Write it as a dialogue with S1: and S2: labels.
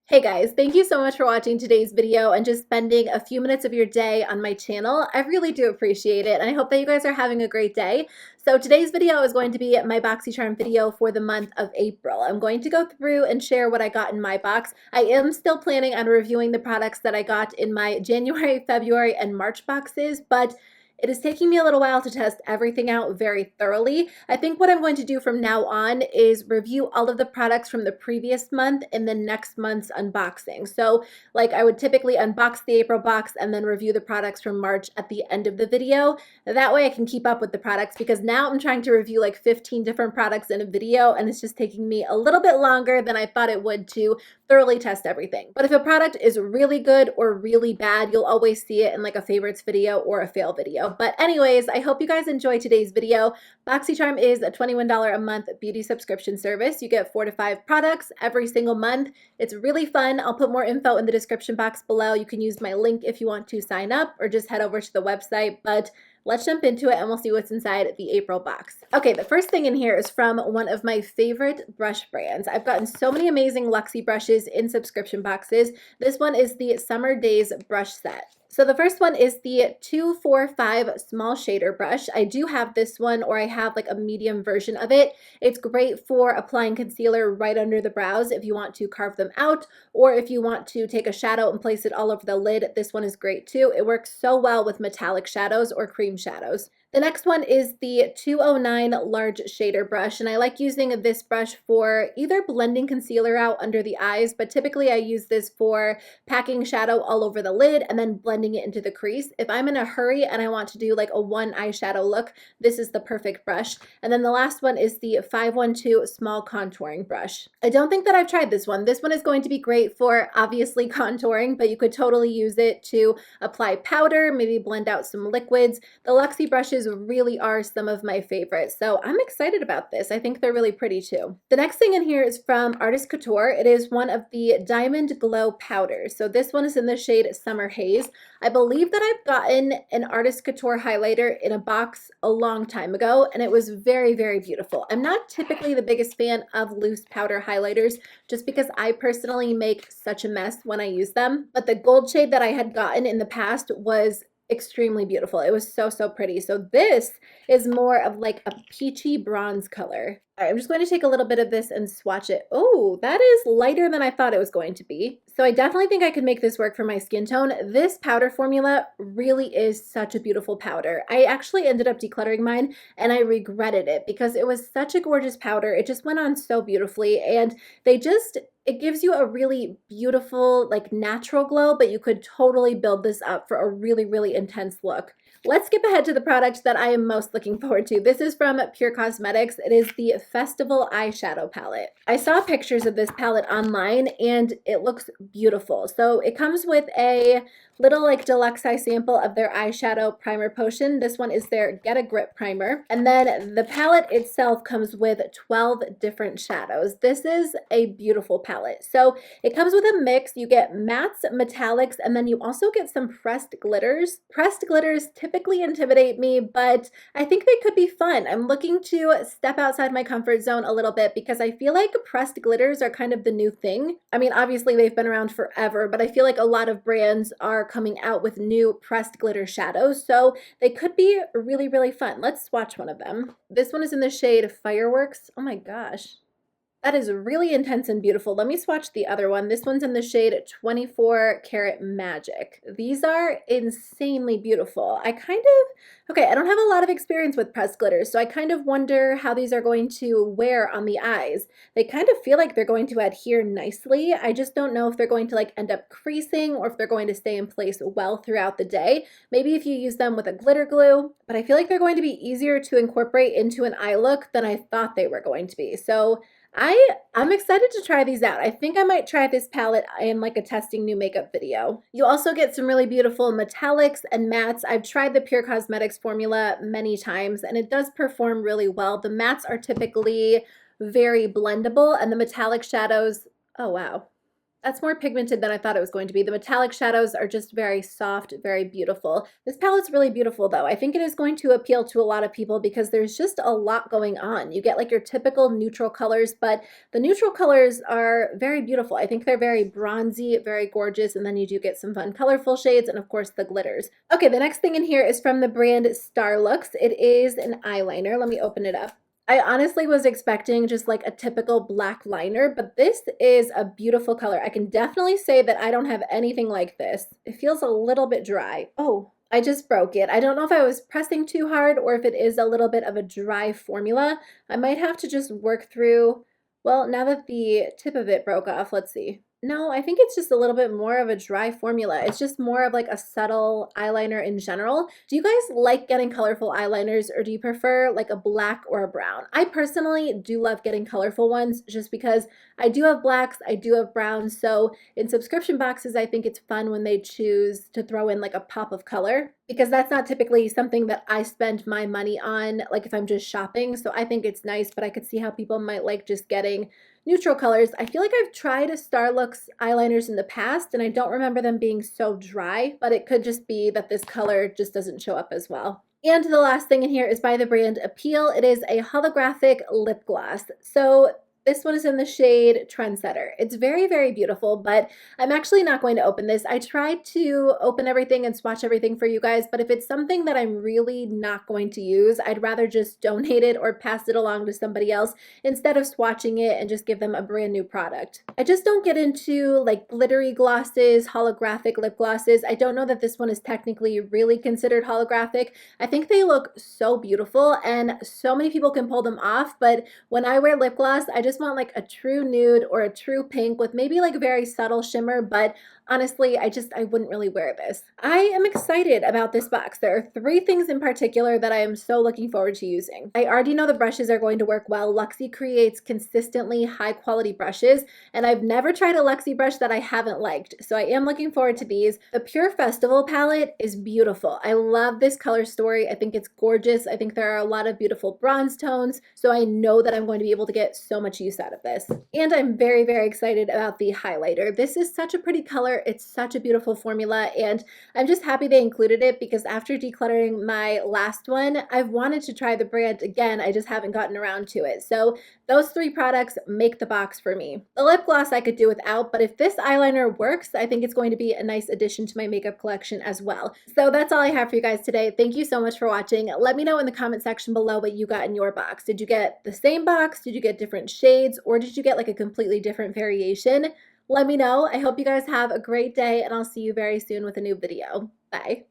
S1: Hey guys, thank you so much for watching today's video and just spending a few minutes of your day on my channel. I really do appreciate it, and I hope that you guys are having a great day. So today's video is going to be my Boxycharm video for the month of April. I'm going to go through and share what I got in my box. I am still planning on reviewing the products that I got in my January, February, and March boxes, but it is taking me a little while to test everything out very thoroughly. I think what I'm going to do from now on is review all of the products from the previous month in the next month's unboxing. So like I would typically unbox the April box and then review the products from March at the end of the video. That way I can keep up with the products, because now I'm trying to review like 15 different products in a video and it's just taking me a little bit longer than I thought it would to thoroughly test everything. But if a product is really good or really bad, you'll always see it in like a favorites video or a fail video. But anyways, I hope you guys enjoy today's video. Boxycharm is a $21 a month beauty subscription service. You get 4 to 5 products every single month. It's really fun. I'll put more info in the description box below. You can use my link if you want to sign up, or just head over to the website. But let's jump into it and we'll see what's inside the April box. Okay, the first thing in here is from one of my favorite brush brands. I've gotten so many amazing LUXIE brushes in subscription boxes. This one is the Summer Days brush set. So the first one is the 245 small shader brush. I do have this one, or I have like a medium version of it. It's great for applying concealer right under the brows if you want to carve them out, or if you want to take a shadow and place it all over the lid. This one is great too. It works so well with metallic shadows or cream shadows. The next one is the 209 large shader brush, and I like using this brush for either blending concealer out under the eyes, but typically I use this for packing shadow all over the lid and then blending it into the crease. If I'm in a hurry and I want to do like a one eyeshadow look, this is the perfect brush. And then the last one is the 512 small contouring brush. I don't think that I've tried this one. This one is going to be great for obviously contouring, but you could totally use it to apply powder, maybe blend out some liquids. The LUXIE brushes really are some of my favorites, so I'm excited about this. I think they're really pretty too. The next thing in here is from Artist Couture. It is one of the Diamond Glow powders. So this one is in the shade Summer Haze. I believe that I've gotten an Artist Couture highlighter in a box a long time ago, and it was very, very beautiful. I'm not typically the biggest fan of loose powder highlighters, just because I personally make such a mess when I use them. But the gold shade that I had gotten in the past was extremely beautiful. It was so, so pretty. So this is more of like a peachy bronze color. All right, I'm just going to take a little bit of this and swatch it. Oh, that is lighter than I thought it was going to be. So I definitely think I could make this work for my skin tone. This powder formula really is such a beautiful powder. I actually ended up decluttering mine and I regretted it because it was such a gorgeous powder. It just went on so beautifully, and it gives you a really beautiful, like natural glow, but you could totally build this up for a really, really intense look. Let's skip ahead to the product that I am most looking forward to. This is from Pure Cosmetics. It is the Festival Eyeshadow Palette. I saw pictures of this palette online and it looks beautiful. So it comes with a little like deluxe size sample of their eyeshadow primer potion. This one is their Get a Grip primer. And then the palette itself comes with 12 different shadows. This is a beautiful palette. So it comes with a mix. You get mattes, metallics, and then you also get some pressed glitters. Pressed glitters typically intimidate me, but I think they could be fun. I'm looking to step outside my comfort zone a little bit because I feel like pressed glitters are kind of the new thing. I mean, obviously they've been around forever, but I feel like a lot of brands are coming out with new pressed glitter shadows, so they could be really, really fun. Let's swatch one of them. This one is in the shade Fireworks. Oh my gosh. That is really intense and beautiful. Let me swatch the other one. This one's in the shade 24 Karat Magic. These are insanely beautiful. I don't have a lot of experience with pressed glitters, so I kind of wonder how these are going to wear on the eyes. They kind of feel like they're going to adhere nicely. I just don't know if they're going to like end up creasing or if they're going to stay in place well throughout the day. Maybe if you use them with a glitter glue, but I feel like they're going to be easier to incorporate into an eye look than I thought they were going to be. So I'm excited to try these out. I think I might try this palette in like a testing new makeup video. You also get some really beautiful metallics and mattes. I've tried the Pure Cosmetics formula many times and it does perform really well. The mattes are typically very blendable and the metallic shadows, oh wow. That's more pigmented than I thought it was going to be. The metallic shadows are just very soft, very beautiful. This palette's really beautiful though. I think it is going to appeal to a lot of people because there's just a lot going on. You get like your typical neutral colors, but the neutral colors are very beautiful. I think they're very bronzy, very gorgeous, and then you do get some fun colorful shades and of course the glitters. Okay, the next thing in here is from the brand STARLOOKS. It is an eyeliner. Let me open it up. I honestly was expecting just like a typical black liner, but this is a beautiful color. I can definitely say that I don't have anything like this. It feels a little bit dry. Oh, I just broke it. I don't know if I was pressing too hard or if it is a little bit of a dry formula. I might have to just work through, well, now that the tip of it broke off, let's see. No, I think it's just a little bit more of a dry formula. It's just more of like a subtle eyeliner in general. Do you guys like getting colorful eyeliners or do you prefer like a black or a brown? I personally do love getting colorful ones just because I do have blacks, I do have browns. So in subscription boxes, I think it's fun when they choose to throw in like a pop of color because that's not typically something that I spend my money on, like if I'm just shopping. So I think it's nice, but I could see how people might like just getting neutral colors. I feel like I've tried STARLOOKS eyeliners in the past and I don't remember them being so dry, but it could just be that this color just doesn't show up as well. And the last thing in here is by the brand Appeal. It is a holographic lip gloss. So this one is in the shade Trendsetter. It's very, very beautiful, but I'm actually not going to open this. I tried to open everything and swatch everything for you guys, but if it's something that I'm really not going to use, I'd rather just donate it or pass it along to somebody else instead of swatching it and just give them a brand new product. I just don't get into like glittery glosses, holographic lip glosses. I don't know that this one is technically really considered holographic. I think they look so beautiful and so many people can pull them off, but when I wear lip gloss, I just want like a true nude or a true pink with maybe like a very subtle shimmer, but honestly, I wouldn't really wear this. I am excited about this box. There are 3 things in particular that I am so looking forward to using. I already know the brushes are going to work well. LUXIE creates consistently high quality brushes, and I've never tried a LUXIE brush that I haven't liked, so I am looking forward to these. The Pure Festival palette is beautiful. I love this color story. I think it's gorgeous. I think there are a lot of beautiful bronze tones, so I know that I'm going to be able to get so much use out of this. And I'm very, very excited about the highlighter. This is such a pretty color. It's such a beautiful formula, and I'm just happy they included it because after decluttering my last one, I've wanted to try the brand again. I just haven't gotten around to it. So those 3 products make the box for me. The lip gloss I could do without, but if this eyeliner works, I think it's going to be a nice addition to my makeup collection as well. So that's all I have for you guys today. Thank you so much for watching. Let me know in the comment section below what you got in your box. Did you get the same box? Did you get different shades? Or did you get like a completely different variation? Let me know. I hope you guys have a great day and I'll see you very soon with a new video. Bye.